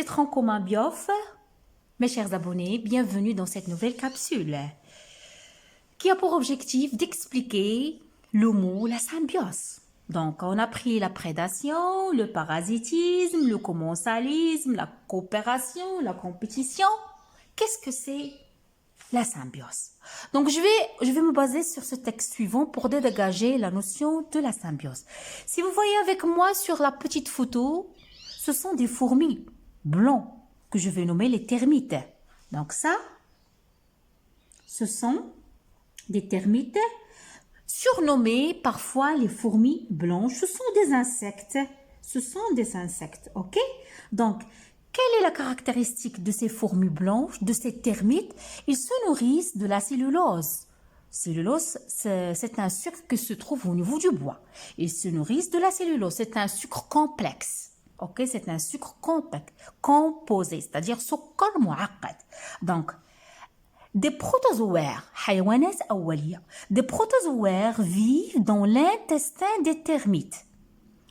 c'est Trancoma Biof. Mes chers abonnés, bienvenue dans cette nouvelle capsule qui a pour objectif d'expliquer le mot la symbiose. Donc, on a pris la prédation, le parasitisme, le commensalisme, la coopération, la compétition. Qu'est-ce que c'est la symbiose? Donc, je vais me baser sur ce texte suivant pour dégager la notion de la symbiose. Si vous voyez avec moi sur la petite photo, ce sont des fourmis blancs que je vais nommer les termites. Donc ça, ce sont des termites surnommés parfois les fourmis blanches. Ce sont des insectes. Ce sont des insectes, ok? Donc, quelle est la caractéristique de ces fourmis blanches, de ces termites? Ils se nourrissent de la cellulose. Cellulose, c'est un sucre qui se trouve au niveau du bois. Ils se nourrissent de la cellulose. C'est un sucre complexe. Ok, c'est un sucre complexe, composé, c'est-à-dire sucre mu'aqqad. Donc, des protozoaires, des protozoaires vivent dans l'intestin des termites.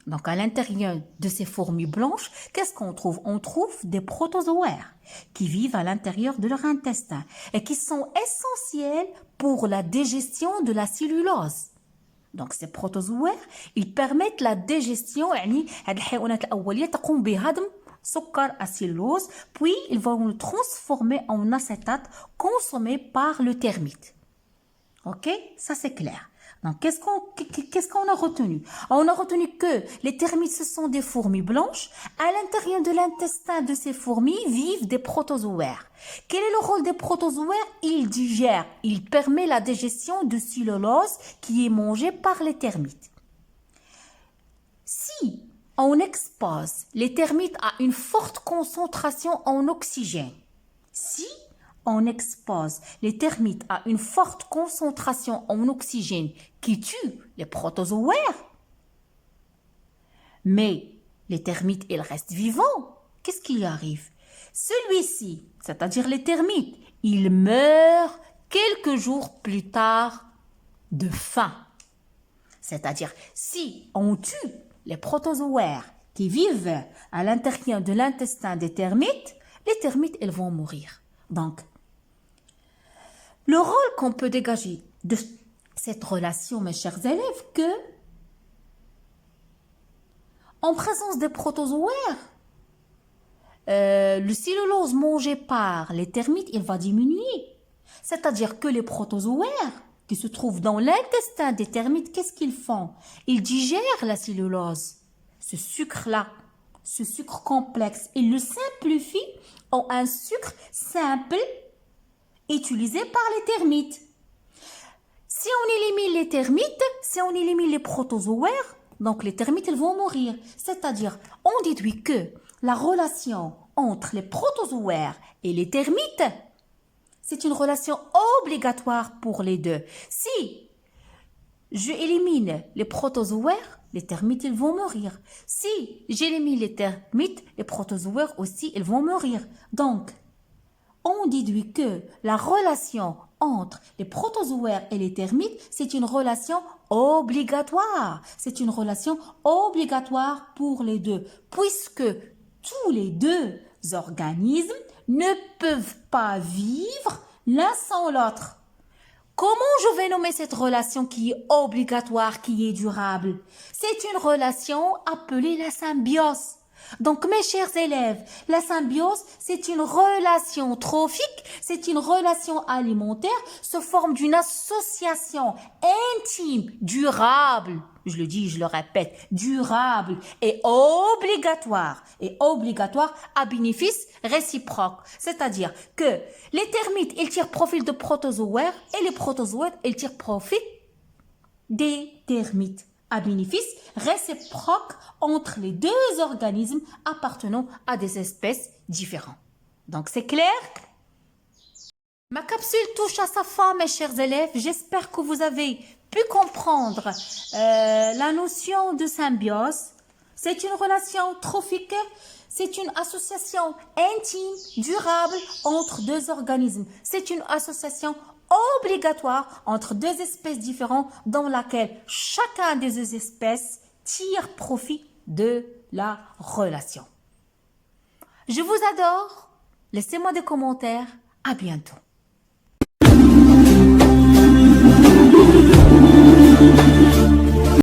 Donc, à l'intérieur de ces fourmis blanches, qu'est-ce qu'on trouve? On trouve des protozoaires qui vivent à l'intérieur de leur intestin et qui sont essentiels pour la digestion de la cellulose. Donc, ces protozoaires, ils permettent la digestion, يعني هاد الحيوانات الأولية تقوم بهضم سكر السيلوز, puis ils vont le transformer en acétate consommé par le termite. Ok, ça c'est clair. Donc, qu'est-ce qu'on a retenu? On a retenu que les termites, ce sont des fourmis blanches. À l'intérieur de l'intestin de ces fourmis vivent des protozoaires. Quel est le rôle des protozoaires? Ils digèrent, ils permettent la digestion de cellulose qui est mangée par les termites. Si on expose les termites à une forte concentration en oxygène, si on expose les termites à une forte concentration en oxygène qui tue les protozoaires, mais les termites, ils restent vivants, qu'est-ce qui arrive? Celui-ci, c'est-à-dire les termites, il meurt quelques jours plus tard de faim. C'est-à-dire, si on tue les protozoaires qui vivent à l'intérieur de l'intestin des termites, les termites, elles vont mourir. Donc, le rôle qu'on peut dégager de cette relation, mes chers élèves, que en présence des protozoaires, le cellulose mangé par les termites, il va diminuer. C'est-à-dire que les protozoaires qui se trouvent dans l'intestin des termites, qu'est-ce qu'ils font? Ils digèrent la cellulose, ce sucre-là, ce sucre complexe. Ils le simplifient en un sucre simple utilisé par les termites. Si on élimine les termites, si on élimine les protozoaires, donc les termites, ils vont mourir. C'est-à-dire, on déduit que la relation entre les protozoaires et les termites, c'est une relation obligatoire pour les deux. Si je élimine les protozoaires, les termites, ils vont mourir. Si j'élimine les termites, les protozoaires aussi, ils vont mourir. Donc, on déduit que la relation entre les protozoaires et les termites, c'est une relation obligatoire. C'est une relation obligatoire pour les deux, puisque tous les deux organismes ne peuvent pas vivre l'un sans l'autre. Comment je vais nommer cette relation qui est obligatoire, qui est durable? C'est une relation appelée la symbiose. Donc, mes chers élèves, la symbiose, c'est une relation trophique, c'est une relation alimentaire, se forme d'une association intime, durable, je le dis, je le répète, durable et obligatoire à bénéfice réciproque. C'est-à-dire que les termites, ils tirent profit de protozoaires et les protozoaires, ils tirent profit des termites, à bénéfice réciproque entre les deux organismes appartenant à des espèces différentes. Donc, c'est clair? Ma capsule touche à sa fin, mes chers élèves. J'espère que vous avez pu comprendre la notion de symbiose. C'est une relation trophique, c'est une association intime, durable entre deux organismes. C'est une association obligatoire entre deux espèces différentes dans laquelle chacun des deux espèces tire profit de la relation. Je vous adore. Laissez-moi des commentaires. À bientôt.